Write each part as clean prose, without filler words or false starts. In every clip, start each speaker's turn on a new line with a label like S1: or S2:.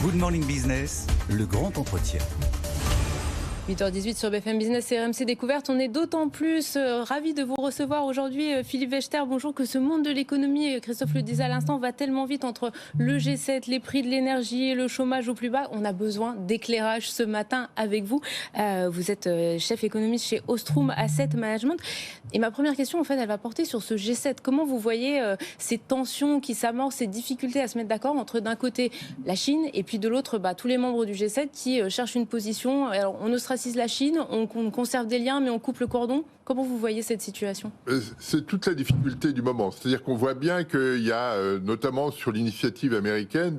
S1: Good Morning Business, le grand entretien.
S2: 8h18 sur BFM Business et RMC Découverte. On est d'autant plus ravis de vous recevoir aujourd'hui, Philippe Wechter. Bonjour, que ce monde de l'économie, Christophe le disait à l'instant, va tellement vite entre le G7, les prix de l'énergie et le chômage au plus bas. On a besoin d'éclairage ce matin avec vous. Vous êtes chef économiste chez Ostrom Asset Management. Et ma première question, en fait, elle va porter sur ce G7. Comment vous voyez ces tensions qui s'amorcent, ces difficultés à se mettre d'accord entre d'un côté la Chine et puis de l'autre tous les membres du G7 qui cherchent une position. Alors, on ostracise la Chine, on conserve des liens mais on coupe le cordon. Comment vous voyez cette situation ?
S3: C'est toute la difficulté du moment. C'est-à-dire qu'on voit bien qu'il y a, notamment sur l'initiative américaine,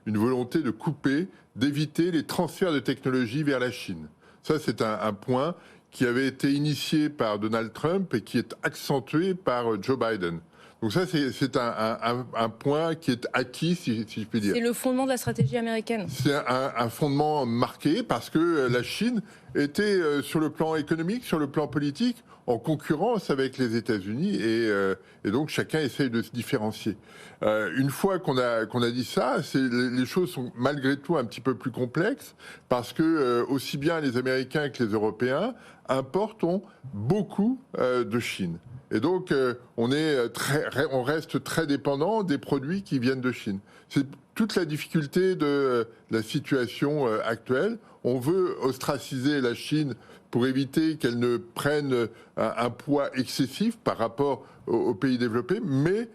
S3: une volonté de couper, d'éviter les transferts de technologies vers la Chine. Ça, c'est un point qui avait été initié par Donald Trump et qui est accentué par Joe Biden. Donc ça, c'est un point qui est acquis, si je puis dire.
S2: C'est le fondement de la stratégie américaine.
S3: C'est un fondement marqué parce que la Chine était, sur le plan économique, sur le plan politique, en concurrence avec les États-Unis et donc chacun essaye de se différencier. Une fois qu'on a dit ça, les choses sont malgré tout un petit peu plus complexes parce que aussi bien les Américains que les Européens importent beaucoup de Chine. Et donc, on reste très dépendant des produits qui viennent de Chine. C'est toute la difficulté de la situation actuelle. On veut ostraciser la Chine pour éviter qu'elle ne prenne un poids excessif par rapport aux pays développés, mais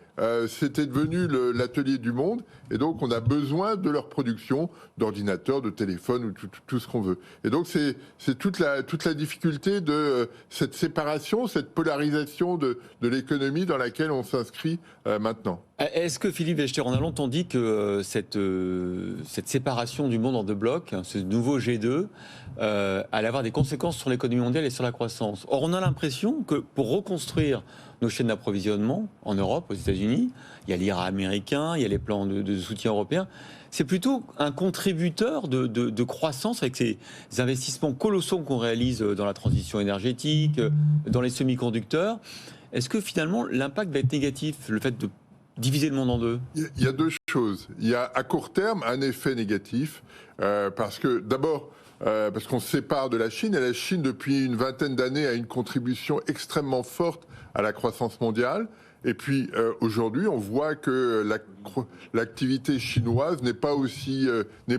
S3: c'était devenu l'atelier du monde, et donc on a besoin de leur production d'ordinateurs, de téléphones, ou tout ce qu'on veut. Et donc c'est toute la difficulté de cette séparation, cette polarisation de l'économie dans laquelle on s'inscrit maintenant.
S4: Est-ce que, Philippe Wechter, on a longtemps dit que cette séparation du monde en deux blocs, ce nouveau G2, allait avoir des conséquences sur l'économie mondiale et sur la croissance. Or, on a l'impression que pour reconstruire nos chaînes d'approvisionnement en Europe, aux États-Unis, il y a l'IRA américain, il y a les plans de soutien européens, c'est plutôt un contributeur de croissance avec ces investissements colossaux qu'on réalise dans la transition énergétique, dans les semi-conducteurs. Est-ce que finalement l'impact va être négatif, le fait de diviser le monde en deux ?
S3: Il y a deux choses. Il y a à court terme un effet négatif, parce que d'abord, parce qu'on se sépare de la Chine, et la Chine depuis une vingtaine d'années a une contribution extrêmement forte à la croissance mondiale. Et puis aujourd'hui, on voit que l'activité chinoise n'est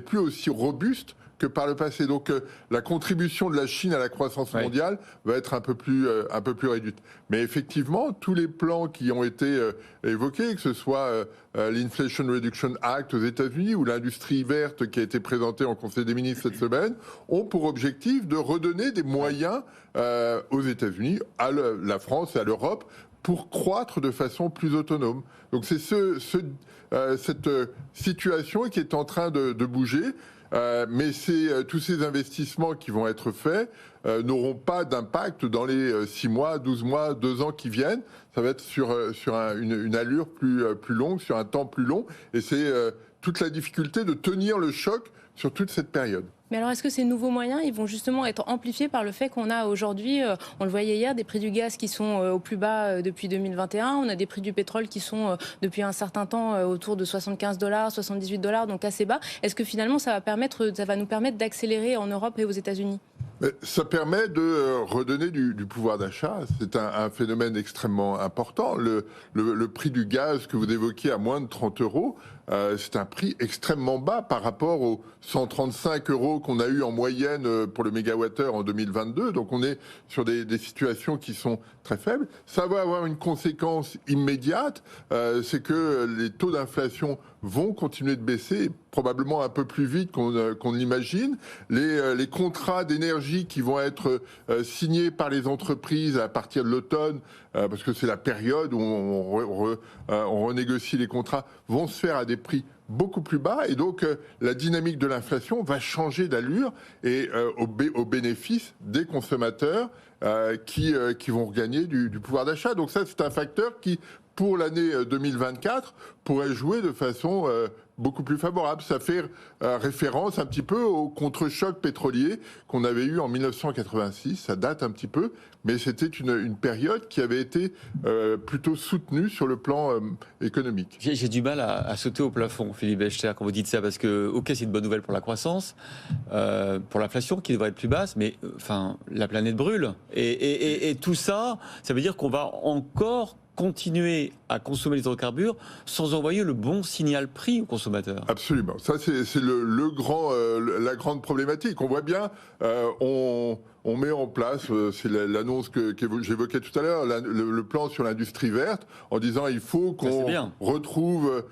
S3: plus aussi robuste que par le passé. Donc la contribution de la Chine à la croissance mondiale va être un peu plus réduite. Mais effectivement, tous les plans qui ont été évoqués, que ce soit l'Inflation Reduction Act aux États-Unis ou l'industrie verte qui a été présentée en Conseil des ministres cette semaine, ont pour objectif de redonner des moyens aux États-Unis, à la France et à l'Europe, pour croître de façon plus autonome. Donc c'est cette situation qui est en train de bouger. Mais tous ces investissements qui vont être faits n'auront pas d'impact dans les 6 mois, 12 mois, 2 ans qui viennent. Ça va être sur une allure plus longue, sur un temps plus long. Et c'est toute la difficulté de tenir le choc sur toute cette période.
S2: Mais alors, est-ce que ces nouveaux moyens, ils vont justement être amplifiés par le fait qu'on a aujourd'hui, on le voyait hier, des prix du gaz qui sont au plus bas depuis 2021, on a des prix du pétrole qui sont depuis un certain temps autour de $75, $78, donc assez bas. Est-ce que finalement ça va nous permettre d'accélérer en Europe et aux États-Unis ?
S3: Ça permet de redonner du pouvoir d'achat. C'est un phénomène extrêmement important. Le prix du gaz que vous évoquiez à moins de 30 €, c'est un prix extrêmement bas par rapport aux 135 € qu'on a eu en moyenne pour le mégawattheure en 2022. Donc on est sur des situations qui sont très faibles. Ça va avoir une conséquence immédiate, c'est que les taux d'inflation vont continuer de baisser, probablement un peu plus vite qu'on l'imagine. Les contrats d'énergie qui vont être signés par les entreprises à partir de l'automne, parce que c'est la période où on renégocie les contrats, vont se faire à des prix beaucoup plus bas, et donc la dynamique de l'inflation va changer d'allure et au bénéfice des consommateurs qui vont regagner du pouvoir d'achat. Donc ça, c'est un facteur qui, pour l'année 2024, pourrait jouer de façon beaucoup plus favorable. Ça fait référence un petit peu au contre-choc pétrolier qu'on avait eu en 1986. Ça date un petit peu, mais c'était une période qui avait été plutôt soutenue sur le plan économique.
S4: J'ai du mal à sauter au plafond, Philippe Wechter, quand vous dites ça, parce que, ok, c'est une bonne nouvelle pour la croissance, pour l'inflation qui devrait être plus basse, mais la planète brûle. Et tout ça, ça veut dire qu'on va encore continuer à consommer les hydrocarbures sans envoyer le bon signal prix aux consommateurs.
S3: Absolument. Ça, c'est la grande problématique. On voit bien, on met en place, c'est l'annonce que j'évoquais tout à l'heure, le plan sur l'industrie verte, en disant il faut qu'on retrouve,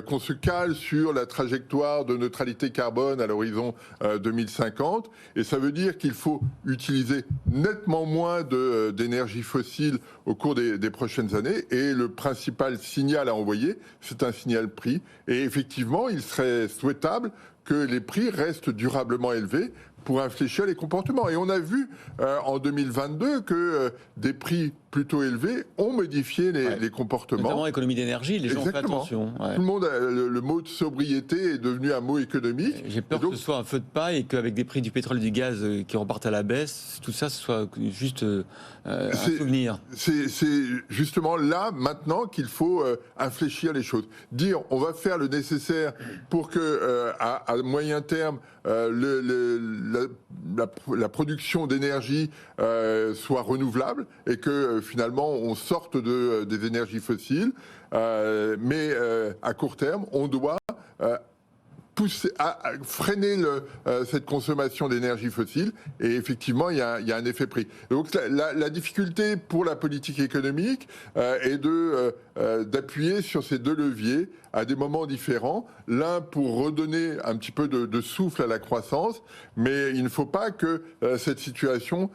S3: qu'on se cale sur la trajectoire de neutralité carbone à l'horizon 2050. Et ça veut dire qu'il faut utiliser nettement moins d'énergie fossile au cours des prochaines années. Et le principal signal à envoyer, c'est un signal prix. Et effectivement, il serait souhaitable que les prix restent durablement élevés pour infléchir les comportements. Et on a vu en 2022 que des prix plutôt élevés ont modifié les comportements.
S4: Notamment l'économie d'énergie, les gens font attention. Ouais.
S3: Tout le monde, le mot de sobriété est devenu un mot économique.
S4: J'ai peur que ce soit un feu de paille et qu'avec des prix du pétrole et du gaz qui repartent à la baisse, tout ça, ce soit juste un souvenir. C'est
S3: justement là, maintenant, qu'il faut infléchir les choses. Dire, on va faire le nécessaire pour que, à moyen terme, la production d'énergie soit renouvelable et que finalement on sorte des énergies fossiles, mais à court terme on doit pousser à freiner cette consommation d'énergie fossile, et effectivement il y a un effet prix. Donc la difficulté pour la politique économique est d'appuyer sur ces deux leviers à des moments différents, l'un pour redonner un petit peu de souffle à la croissance, mais il ne faut pas que cette situation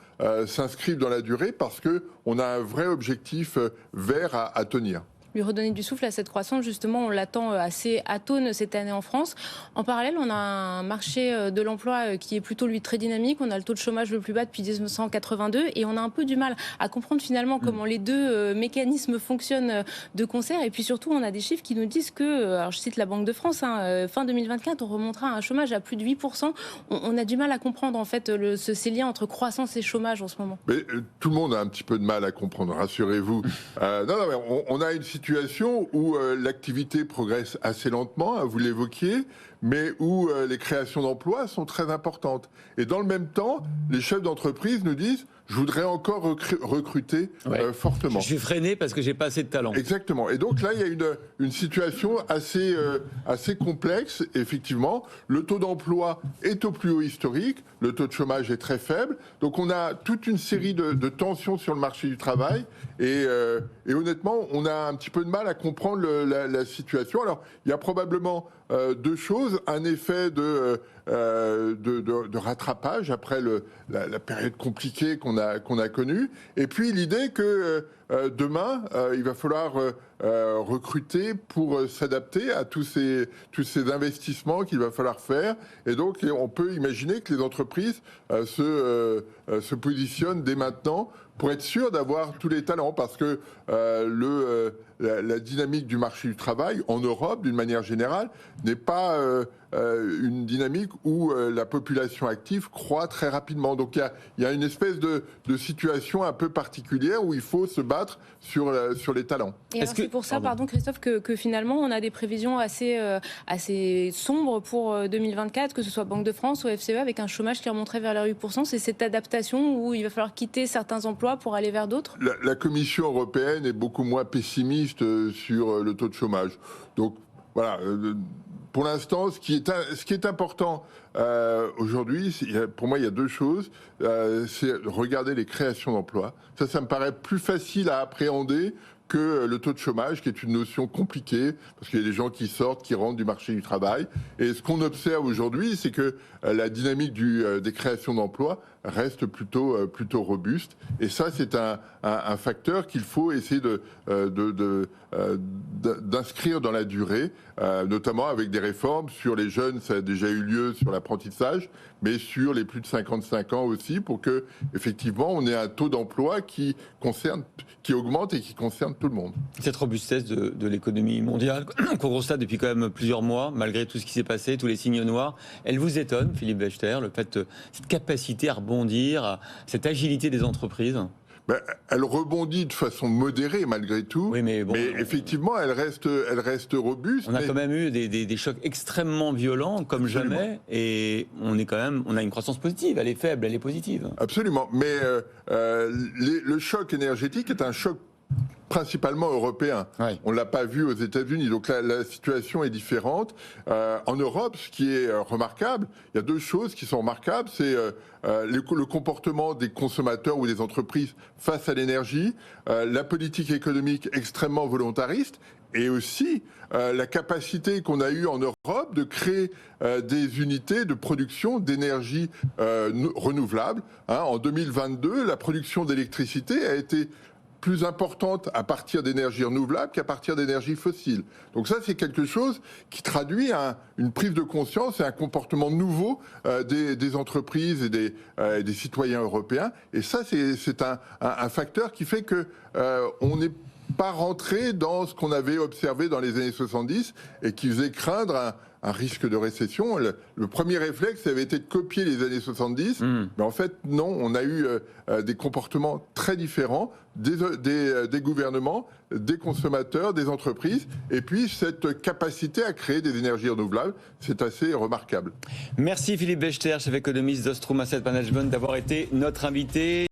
S3: s'inscrive dans la durée, parce qu'on a un vrai objectif vert à tenir.
S2: Lui redonner du souffle à cette croissance, justement, on l'attend assez atone cette année en France. En parallèle, on a un marché de l'emploi qui est plutôt, lui, très dynamique. On a le taux de chômage le plus bas depuis 1982 et on a un peu du mal à comprendre finalement comment les deux mécanismes fonctionnent de concert. Et puis surtout, on a des chiffres qui nous disent que, alors je cite la Banque de France, fin 2024, on remontera à un chômage à plus de 8%. On a du mal à comprendre en fait ces liens entre croissance et chômage en ce moment.
S3: Mais tout le monde a un petit peu de mal à comprendre, rassurez-vous. Non, mais on a une situation où l'activité progresse assez lentement, vous l'évoquiez, mais où les créations d'emplois sont très importantes. Et dans le même temps, les chefs d'entreprise nous disent « je voudrais encore recruter fortement ».
S4: Je suis freiné parce que j'ai pas assez de talent.
S3: Exactement. Et donc là, il y a une situation assez complexe. Effectivement, le taux d'emploi est au plus haut historique, le taux de chômage est très faible. Donc on a toute une série de tensions sur le marché du travail. Et honnêtement, on a un petit peu de mal à comprendre la situation. Alors, il y a probablement deux choses. Un effet de rattrapage après la période compliquée qu'on a connue. Et puis l'idée que demain, il va falloir recruter pour s'adapter à tous ces investissements qu'il va falloir faire. Et donc, on peut imaginer que les entreprises se positionnent dès maintenant pour être sûr d'avoir tous les talents, parce que la dynamique du marché du travail en Europe, d'une manière générale, n'est pas une dynamique où la population active croît très rapidement. Donc il y a une espèce de situation un peu particulière où il faut se battre sur les talents.
S2: Et c'est pour ça, pardon Christophe, que finalement on a des prévisions assez sombres pour 2024, que ce soit Banque de France ou FCE, avec un chômage qui remonterait vers les 8%. C'est cette adaptation où il va falloir quitter certains emplois pour aller vers d'autres.
S3: La Commission européenne est beaucoup moins pessimiste sur le taux de chômage. Donc voilà. Pour l'instant, ce qui est important aujourd'hui, pour moi, il y a deux choses. C'est regarder les créations d'emplois. Ça me paraît plus facile à appréhender que le taux de chômage, qui est une notion compliquée, parce qu'il y a des gens qui sortent, qui rentrent du marché du travail. Et ce qu'on observe aujourd'hui, c'est que la dynamique des créations d'emplois reste plutôt robuste. Et ça, c'est un facteur qu'il faut essayer d'inscrire dans la durée, notamment avec des réformes sur les jeunes. Ça a déjà eu lieu sur l'apprentissage, mais sur les plus de 55 ans aussi, pour que effectivement on ait un taux d'emploi qui augmente et qui concerne tout le monde.
S4: Cette robustesse de l'économie mondiale qu'on constate depuis quand même plusieurs mois, malgré tout ce qui s'est passé, tous les signes noirs, elle vous étonne, Philippe Wächter, le fait, cette capacité à rebondir, cette agilité des entreprises?
S3: Elle rebondit de façon modérée malgré tout,
S4: oui, mais
S3: effectivement elle reste robuste.
S4: On a quand même eu des chocs extrêmement violents comme
S3: Absolument.
S4: jamais, et on a une croissance positive. Elle est faible, elle est positive.
S3: Absolument, mais le choc énergétique est un choc principalement européen.
S4: Ouais.
S3: On ne l'a pas vu aux États-Unis, donc la situation est différente. En Europe, ce qui est remarquable, il y a deux choses qui sont remarquables, c'est le comportement des consommateurs ou des entreprises face à l'énergie, la politique économique extrêmement volontariste, et aussi la capacité qu'on a eue en Europe de créer des unités de production d'énergie renouvelable. En 2022, la production d'électricité a été plus importante à partir d'énergie renouvelable qu'à partir d'énergie fossile. Donc ça, c'est quelque chose qui traduit une prise de conscience et un comportement nouveau des entreprises et des citoyens européens. Et ça, c'est un facteur qui fait que on n'est pas rentré dans ce qu'on avait observé dans les années 70 et qui faisait craindre un risque de récession. Le premier réflexe avait été de copier les années 70, mais en fait, non, on a eu des comportements très différents des gouvernements, des consommateurs, des entreprises, et puis cette capacité à créer des énergies renouvelables, c'est assez remarquable.
S4: Merci Philippe Wächter, chef économiste d'Ostrom Asset Management, d'avoir été notre invité.